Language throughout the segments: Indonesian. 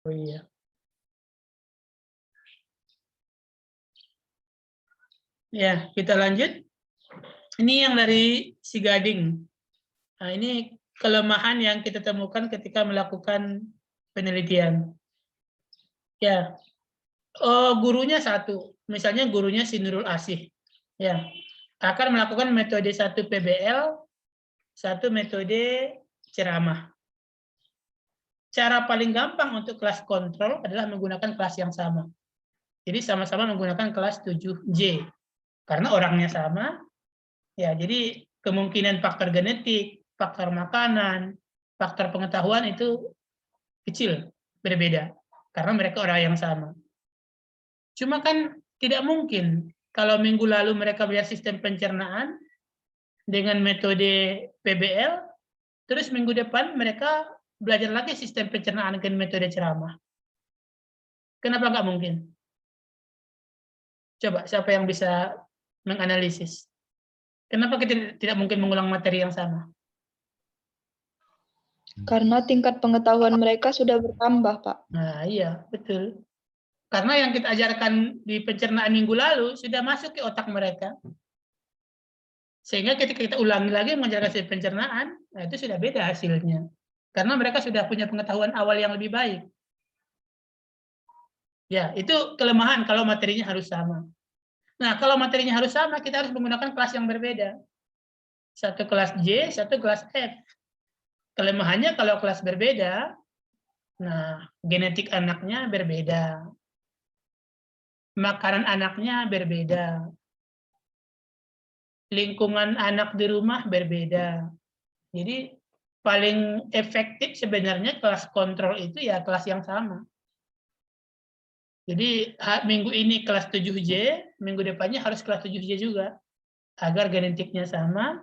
Oh iya. Ya, kita lanjut. Ini yang dari si Gading. Nah, ini kelemahan yang kita temukan ketika melakukan penelitian. Ya, gurunya satu, misalnya gurunya si Nurul Asih, ya, akan melakukan metode 1 PBL, 1 metode ceramah. Cara paling gampang untuk kelas kontrol adalah menggunakan kelas yang sama. Jadi sama-sama menggunakan kelas 7J. Karena orangnya sama, ya, jadi kemungkinan faktor genetik, faktor makanan, faktor pengetahuan itu kecil, berbeda. Karena mereka orang yang sama. Cuma kan tidak mungkin kalau minggu lalu mereka belajar sistem pencernaan dengan metode PBL, terus minggu depan mereka belajar lagi sistem pencernaan dengan metode ceramah. Kenapa nggak mungkin? Coba, siapa yang bisa menganalisis? Kenapa kita tidak mungkin mengulang materi yang sama? Karena tingkat pengetahuan mereka sudah bertambah, Pak. Nah, iya, betul. Karena yang kita ajarkan di pencernaan minggu lalu sudah masuk ke otak mereka. Sehingga ketika kita ulangi lagi mengajarkan sistem pencernaan, nah itu sudah beda hasilnya. Karena mereka sudah punya pengetahuan awal yang lebih baik. Ya, itu kelemahan kalau materinya harus sama. Nah, kalau materinya harus sama, kita harus menggunakan kelas yang berbeda. Satu kelas J, satu kelas F. Kelemahannya kalau kelas berbeda, nah, genetik anaknya berbeda. Makanan anaknya berbeda. Lingkungan anak di rumah berbeda. Jadi, paling efektif sebenarnya kelas kontrol itu ya kelas yang sama. Jadi minggu ini kelas 7J, minggu depannya harus kelas 7J juga. Agar genetiknya sama,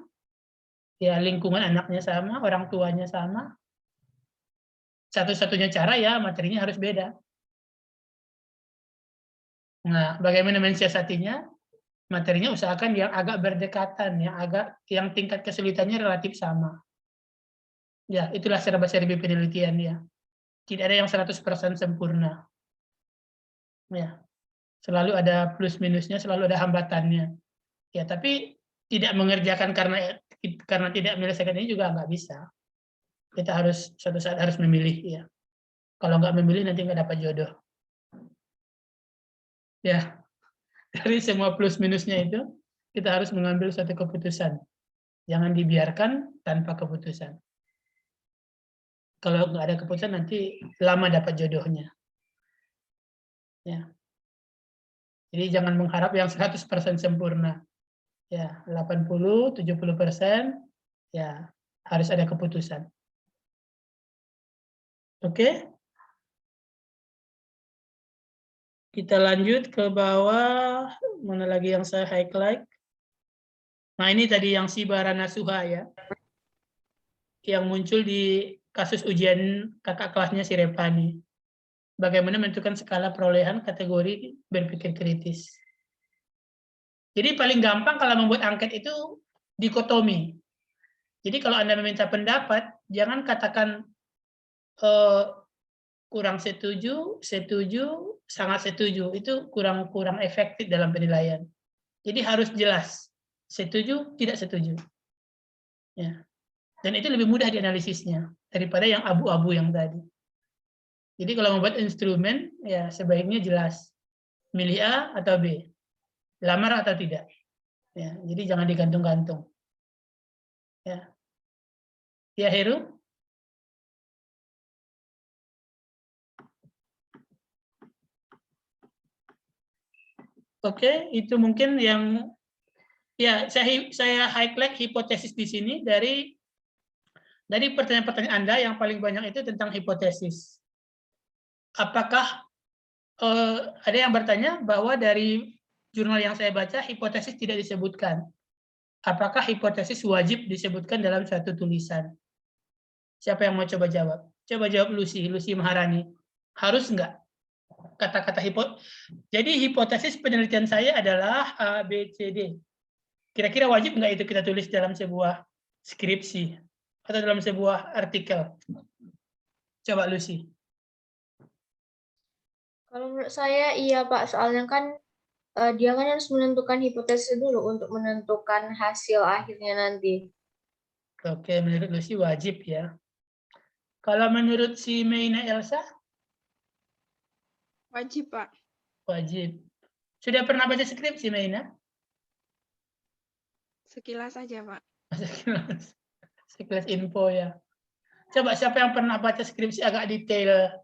ya lingkungan anaknya sama, orang tuanya sama. Satu-satunya cara ya materinya harus beda. Nah, bagaimana mensiasatinya? Materinya usahakan yang agak berdekatan, yang tingkat kesulitannya relatif sama. Ya, itulah serba-serbi penelitian ya. Tidak ada yang 100% sempurna. Ya, selalu ada plus minusnya, selalu ada hambatannya. Ya, tapi tidak mengerjakan karena tidak menyelesaikan ini juga nggak bisa. Kita harus suatu saat harus memilih ya. Kalau nggak memilih nanti nggak dapat jodoh. Ya, dari semua plus minusnya itu kita harus mengambil suatu keputusan. Jangan dibiarkan tanpa keputusan. Kalau nggak ada keputusan nanti lama dapat jodohnya. Ya. Jadi jangan mengharap yang 100% sempurna. Ya, 80-70% ya harus ada keputusan. Oke? Kita lanjut ke bawah, mana lagi yang saya highlight? Nah, ini tadi yang si Baranasuha ya, yang muncul di kasus ujian kakak kelasnya si Revani. Bagaimana menentukan skala perolehan kategori berpikir kritis. Jadi paling gampang kalau membuat angket itu dikotomi. Jadi kalau Anda meminta pendapat, jangan katakan kurang setuju, setuju, sangat setuju. Itu kurang efektif dalam penilaian. Jadi harus jelas, setuju, tidak setuju. Ya. Dan itu lebih mudah dianalisisnya daripada yang abu-abu yang tadi. Jadi kalau membuat instrumen, ya sebaiknya jelas. Milih A atau B. Lamar atau tidak. Ya, jadi jangan digantung-gantung. Ya. Ya, Heru? Oke, itu mungkin yang ya saya highlight hipotesis di sini dari pertanyaan-pertanyaan Anda yang paling banyak itu tentang hipotesis. Apakah ada yang bertanya bahwa dari jurnal yang saya baca hipotesis tidak disebutkan. Apakah hipotesis wajib disebutkan dalam satu tulisan? Siapa yang mau coba jawab? Coba jawab Lucy Maharani. Harus enggak? Kata-kata Jadi hipotesis penelitian saya adalah A, B, C, D. Kira-kira wajib enggak itu kita tulis dalam sebuah skripsi atau dalam sebuah artikel? Coba Lucy. Kalau menurut saya iya Pak, soalnya kan dia kan harus menentukan hipotesis dulu untuk menentukan hasil akhirnya nanti. Oke, menurut Lucy wajib ya. Kalau menurut si Meina Elsa? Wajib, Pak. Wajib. Sudah pernah baca skripsi Meina? Sekilas saja, Pak. Sekilas info ya. Coba siapa yang pernah baca skripsi agak detail?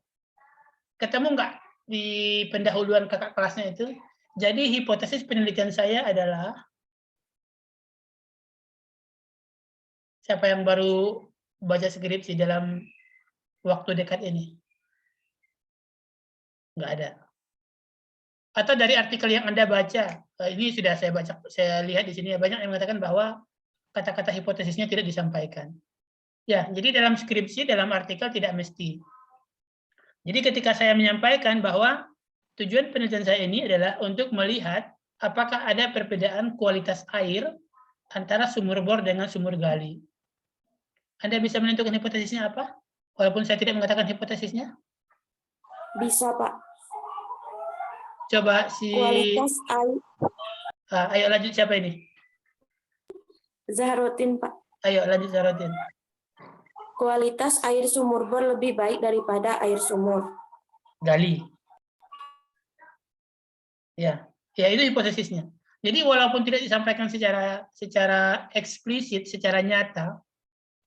Ketemu nggak di pendahuluan kakak kelasnya itu? Jadi hipotesis penelitian saya adalah, siapa yang baru baca skripsi dalam waktu dekat ini? Nggak ada. Atau dari artikel yang Anda baca, ini sudah saya baca, saya lihat di sini ya, banyak yang mengatakan bahwa kata-kata hipotesisnya tidak disampaikan. Ya, jadi dalam skripsi, dalam artikel tidak mesti. Jadi ketika saya menyampaikan bahwa tujuan penelitian saya ini adalah untuk melihat apakah ada perbedaan kualitas air antara sumur bor dengan sumur gali. Anda bisa menentukan hipotesisnya apa? Walaupun saya tidak mengatakan hipotesisnya. Bisa, Pak. Coba si... Kualitas air. Ayo lanjut, siapa ini? Zahrotin, Pak. Ayo lanjut, Zahrotin. Kualitas air sumur bor lebih baik daripada air sumur gali. Ya, ya itu hipotesisnya. Jadi walaupun tidak disampaikan secara eksplisit, secara nyata,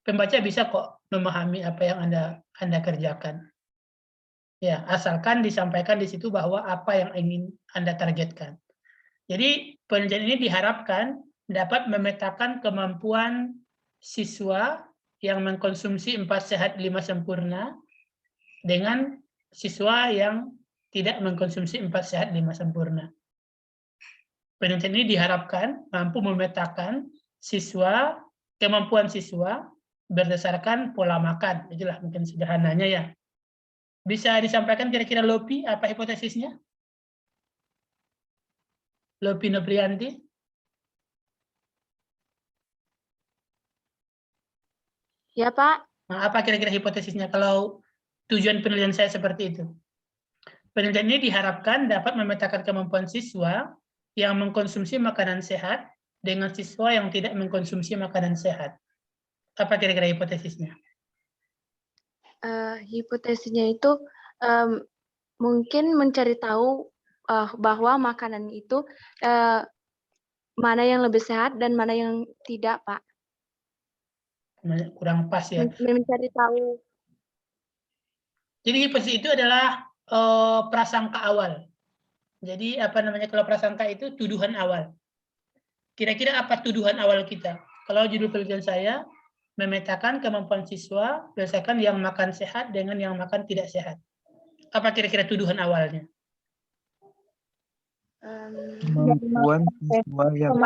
pembaca bisa kok memahami apa yang Anda kerjakan. Ya, asalkan disampaikan di situ bahwa apa yang ingin Anda targetkan. Jadi penelitian ini diharapkan dapat memetakan kemampuan siswa yang mengkonsumsi 4 sehat 5 sempurna dengan siswa yang tidak mengkonsumsi 4 sehat 5 sempurna. Penelitian ini diharapkan mampu memetakan kemampuan siswa berdasarkan pola makan. Itulah mungkin sederhananya ya. Bisa disampaikan kira-kira Lopi apa hipotesisnya? Lopi Noprianti? Ya Pak. Nah, apa kira-kira hipotesisnya kalau tujuan penelitian saya seperti itu? Penelitian ini diharapkan dapat memetakan kemampuan siswa yang mengkonsumsi makanan sehat dengan siswa yang tidak mengkonsumsi makanan sehat. Apa kira-kira hipotesisnya? Hipotesisnya itu mungkin mencari tahu bahwa makanan itu mana yang lebih sehat dan mana yang tidak, Pak. Kurang pas ya. Mencari tahu. Jadi hipotesis itu adalah prasangka awal. Jadi apa namanya, kalau prasangka itu tuduhan awal. Kira-kira apa tuduhan awal kita? Kalau judul penelitian saya memetakan kemampuan siswa berdasarkan yang makan sehat dengan yang makan tidak sehat. Apa kira-kira tuduhan awalnya? Kemampuan siswa yang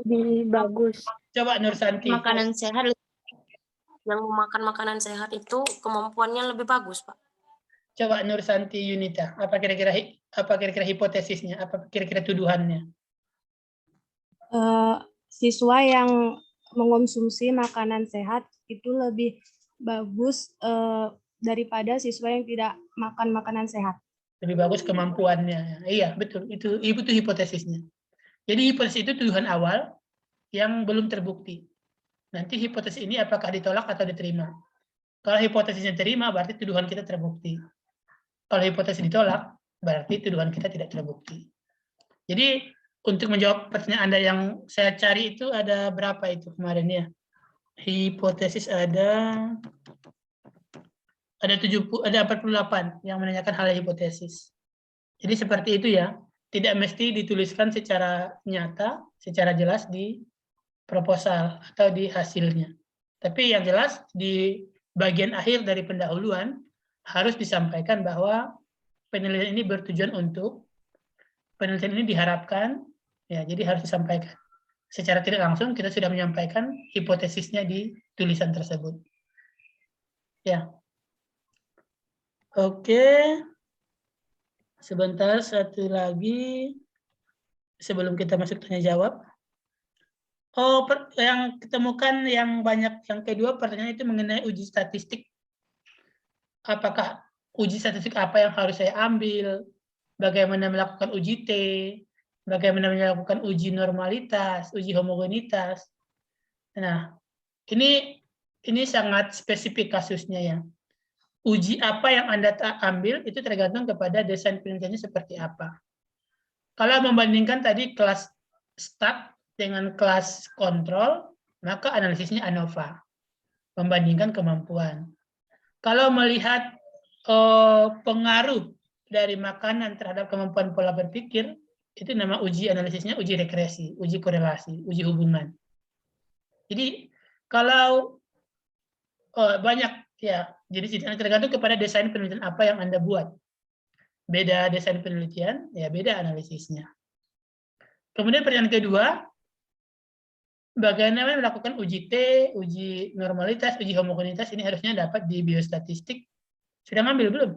lebih bagus. Coba Nur Santi. makanan sehat, yang memakan makanan sehat itu kemampuannya lebih bagus, Pak. Coba Nur Santi Yunita, apa kira-kira hipotesisnya? Apa kira-kira tuduhannya? Siswa yang mengonsumsi makanan sehat itu lebih bagus daripada siswa yang tidak makan makanan sehat. Lebih bagus kemampuannya. Iya, betul. Itu hipotesisnya. Jadi hipotesis itu tuduhan awal yang belum terbukti. Nanti hipotesis ini apakah ditolak atau diterima. Kalau hipotesisnya terima, berarti tuduhan kita terbukti. Kalau hipotesis ditolak, berarti tuduhan kita tidak terbukti. Jadi untuk menjawab pertanyaan Anda yang saya cari itu ada berapa itu kemarin ya? Hipotesis ada 48 yang menanyakan hal hipotesis. Jadi seperti itu ya. Tidak mesti dituliskan secara nyata, secara jelas di proposal atau di hasilnya. Tapi yang jelas di bagian akhir dari pendahuluan harus disampaikan bahwa penelitian ini bertujuan untuk, penelitian ini diharapkan, ya jadi harus disampaikan. Secara tidak langsung kita sudah menyampaikan hipotesisnya di tulisan tersebut. Ya. Oke. Sebentar, satu lagi sebelum kita masuk tanya jawab. Oh, yang ketemukan yang banyak, yang kedua pertanyaan itu mengenai uji statistik. Apakah uji statistik apa yang harus saya ambil, bagaimana melakukan uji T, bagaimana melakukan uji normalitas, uji homogenitas. Nah, ini sangat spesifik kasusnya ya. Uji apa yang Anda ambil itu tergantung kepada desain penelitiannya seperti apa. Kalau membandingkan tadi kelas start dengan kelas kontrol, maka analisisnya ANOVA, membandingkan kemampuan. Kalau melihat pengaruh dari makanan terhadap kemampuan pola berpikir, itu nama uji analisisnya uji regresi, uji korelasi, uji hubungan. Jadi kalau banyak ya, jadi tergantung kepada desain penelitian apa yang Anda buat. Beda desain penelitian, ya beda analisisnya. Kemudian pertanyaan kedua, bagaimana melakukan uji T, uji normalitas, uji homogenitas, ini harusnya dapat di biostatistik. Sudah ngambil belum?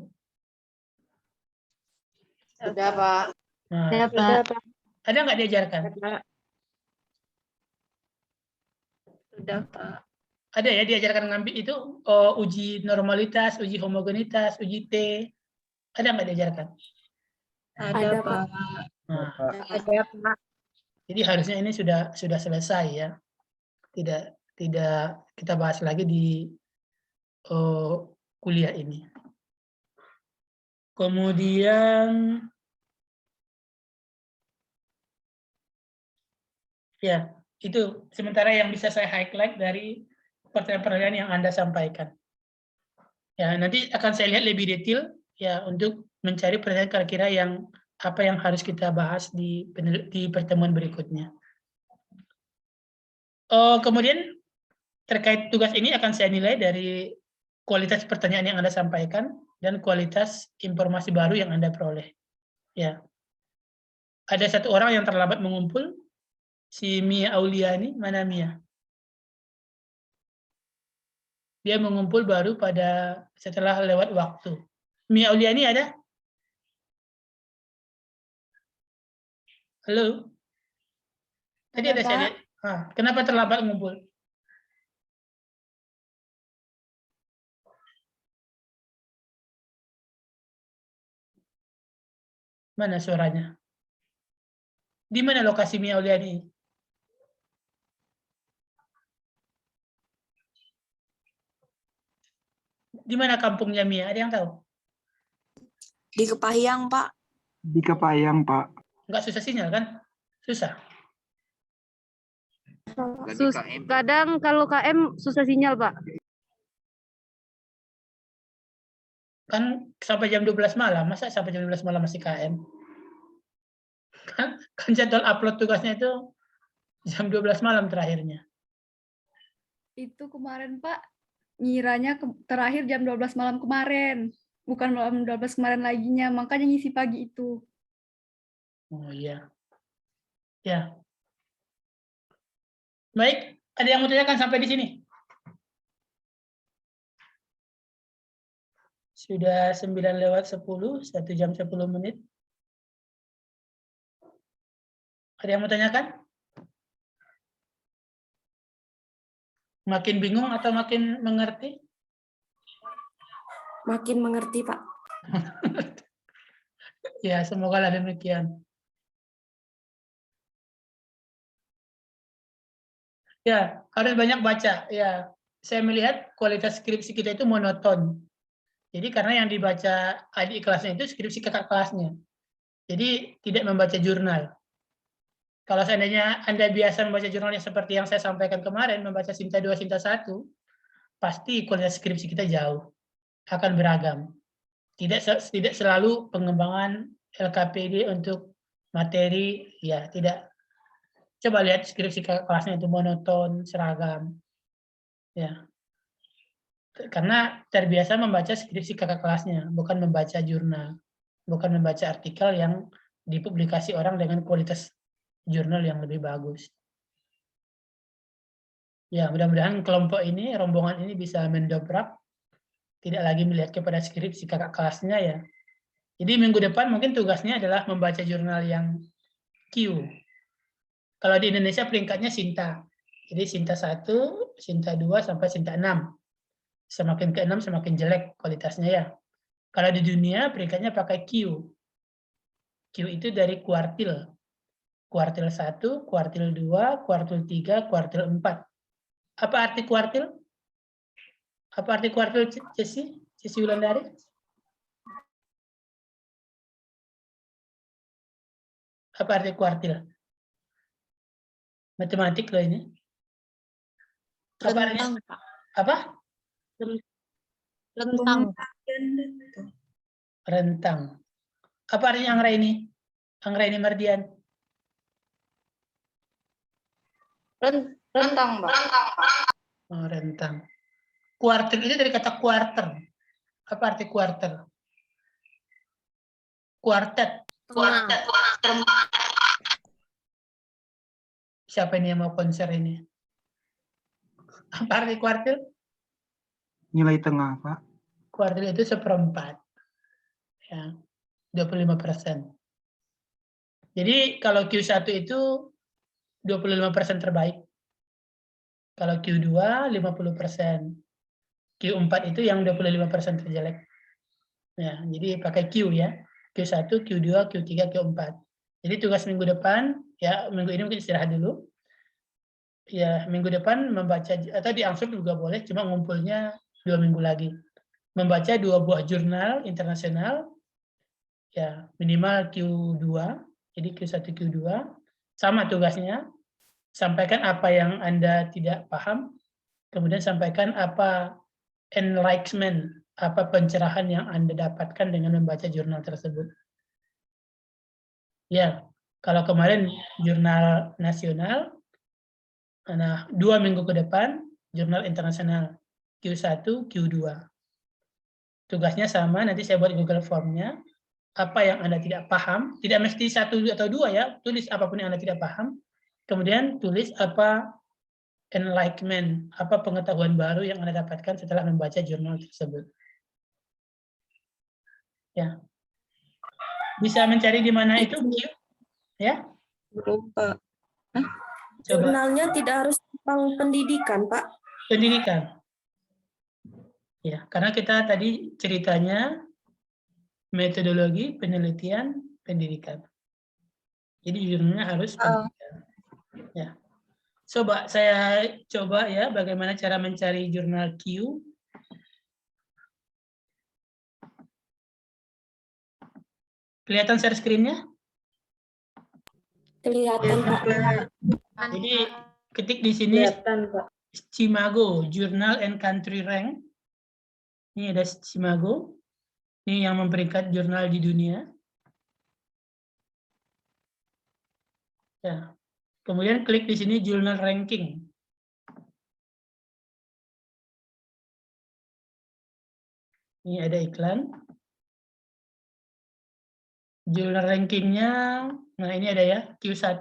Sudah, Pak. Nah, Ya, Pak. ada nggak diajarkan? Sudah, Pak. Ada ya diajarkan ngambil itu uji normalitas, uji homogenitas, uji T. Ada nggak diajarkan? Ada, Pak. Nah, Ada, Pak. jadi harusnya ini sudah selesai ya. Tidak kita bahas lagi di kuliah ini. Kemudian ya, itu sementara yang bisa saya highlight dari pertanyaan-pertanyaan yang Anda sampaikan. Ya, nanti akan saya lihat lebih detail ya untuk mencari pertanyaan kira-kira yang apa yang harus kita bahas di pertemuan berikutnya. Kemudian terkait tugas ini akan saya nilai dari kualitas pertanyaan yang Anda sampaikan dan kualitas informasi baru yang Anda peroleh. Ya. Ada satu orang yang terlambat mengumpul, si Mia Auliani. Mana Mia? Dia mengumpul baru setelah lewat waktu. Mia Auliani ada? Halo? Tadi ada saya lihat. Kenapa terlambat mengumpul? Mana suaranya? Di mana lokasi Mia Auliani? Di mana kampungnya Mia? Ada yang tahu? Di Kepahyang, Pak. Di Kepahyang, Pak. Nggak susah sinyal kan? Susah. Kadang kalau KM susah sinyal, Pak. Kan sampai jam 12 malam, masa sampai jam 12 malam masih KM? Kan jadwal upload tugasnya itu jam 12 malam terakhirnya. Itu kemarin Pak, ngiranya terakhir jam 12 malam kemarin. Bukan malam 12 kemarin laginya, makanya ngisi pagi itu. Oh iya. Ya. Baik, ada yang mau tanyakan sampai di sini? Sudah 9:10, 1 jam 10 menit. Ada yang mau tanyakan? Makin bingung atau makin mengerti? Makin mengerti, Pak. Ya, semoga demikian. Ya, harus banyak baca. Ya, saya melihat kualitas skripsi kita itu monoton. Jadi karena yang dibaca adik kelasnya itu skripsi kakak kelasnya. Jadi tidak membaca jurnal. Kalau seandainya Anda biasa membaca jurnalnya seperti yang saya sampaikan kemarin, membaca Sinta 2, Sinta 1, pasti kualitas skripsi kita jauh. Akan beragam. Tidak selalu pengembangan LKPD untuk materi, ya tidak. Coba lihat skripsi kakak kelasnya itu monoton, seragam. Ya. Karena terbiasa membaca skripsi kakak kelasnya, bukan membaca jurnal, bukan membaca artikel yang dipublikasi orang dengan kualitas jurnal yang lebih bagus. Ya, mudah-mudahan kelompok ini, rombongan ini bisa mendobrak, tidak lagi melihat kepada skripsi kakak kelasnya ya. Jadi minggu depan mungkin tugasnya adalah membaca jurnal yang Q. Kalau di Indonesia peringkatnya Sinta. Jadi Sinta 1, Sinta 2, sampai Sinta 6. Semakin ke-6 semakin jelek kualitasnya ya. Kalau di dunia peringkatnya pakai Q. Q itu dari kuartil. Kuartil 1, kuartil 2, kuartil 3, kuartil 4. Apa arti kuartil? Apa arti kuartil, Ceci? Ceci Wulandari? Apa arti kuartil? Matematik loh ini. Apa artinya? Rentang, Pak. Apa? Rentang. Rentang. Apa artinya Anggraini? Anggraini Mardian? Rentang, Pak. Oh, rentang. Kuartil itu dari kata quarter. Apa arti quarter? Quartet. Siapa ini yang mau konser ini? Apa arti kuartil? Nilai tengah, Pak. Kuartil itu seperempat. Ya, 25%. Jadi kalau Q1 itu 25% terbaik. Kalau Q2 50%. Q4 itu yang 25% terjelek. Ya, jadi pakai Q ya. Q1, Q2, Q3, Q4. Jadi tugas minggu depan, ya minggu ini mungkin istirahat dulu. Ya, minggu depan membaca, atau diangsur juga boleh, cuma ngumpulnya 2 minggu lagi. Membaca 2 buah jurnal internasional, ya minimal Q2, jadi Q1, Q2. Sama tugasnya, sampaikan apa yang Anda tidak paham, kemudian sampaikan apa enlightenment, apa pencerahan yang Anda dapatkan dengan membaca jurnal tersebut. Ya, kalau kemarin jurnal nasional, nah 2 minggu ke depan jurnal internasional Q1, Q2. Tugasnya sama, nanti saya buat Google Form-nya. Apa yang Anda tidak paham, tidak mesti 1 atau 2 ya, tulis apapun yang Anda tidak paham. Kemudian tulis apa enlightenment, apa pengetahuan baru yang Anda dapatkan setelah membaca jurnal tersebut. Ya. Bisa mencari di mana itu? Ya? Belum, Pak. Coba. Jurnalnya tidak harus tentang pendidikan, Pak. Pendidikan. Ya, karena kita tadi ceritanya metodologi penelitian pendidikan. Jadi jurnalnya harus pendidikan. Ya. Coba saya coba ya bagaimana cara mencari jurnal Q. Kelihatan share screen-nya? Kelihatan, Pak. Jadi ketik di sini Cimago Journal and Country Rank. Ini ada Cimago. Ini yang memperingkat jurnal di dunia. Ya. Kemudian klik di sini Journal Ranking. Ini ada iklan. Jurnal rankingnya, nah ini ada ya, Q1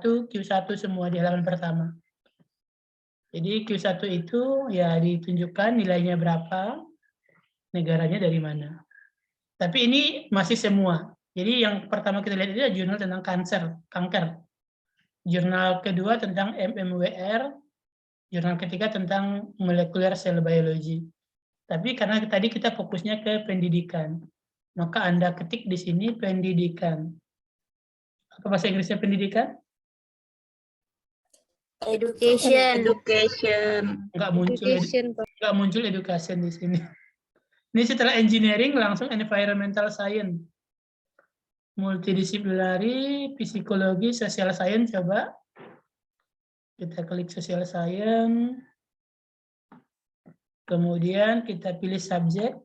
semua di halaman pertama. Jadi Q1 itu ya ditunjukkan nilainya berapa, negaranya dari mana. Tapi ini masih semua. Jadi yang pertama kita lihat itu adalah jurnal tentang kanker. Jurnal kedua tentang MMWR, jurnal ketiga tentang molekular cell biology. Tapi karena tadi kita fokusnya ke pendidikan, maka Anda ketik di sini pendidikan. Apa bahasa Inggrisnya pendidikan? Education. Nggak muncul education di sini. Ini setelah engineering langsung environmental science. Multidisciplinary, psikologi, social science, coba. Kita klik social science. Kemudian kita pilih subjek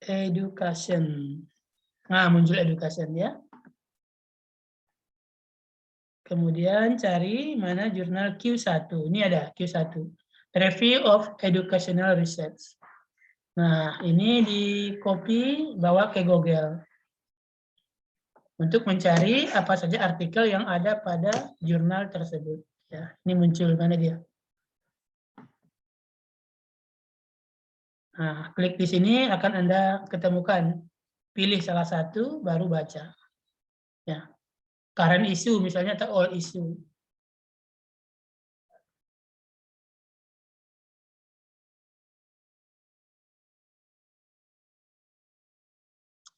education. Nah, muncul education ya. Kemudian cari mana jurnal Q1. Ini ada Q1. Review of Educational Research. Nah, ini di copy bawa ke Google. Untuk mencari apa saja artikel yang ada pada jurnal tersebut. Ya, ini muncul mana dia? Nah, klik di sini akan Anda ketemukan. Pilih salah satu, baru baca. Ya. Current issue misalnya atau all issue.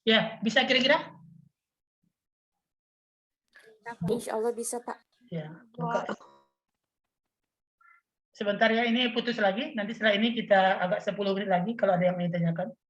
Ya, bisa kira-kira? Insya Allah bisa, Pak. Ya, buka. Sebentar ya, ini putus lagi. Nanti setelah ini kita agak 10 menit lagi kalau ada yang ingin ditanyakan.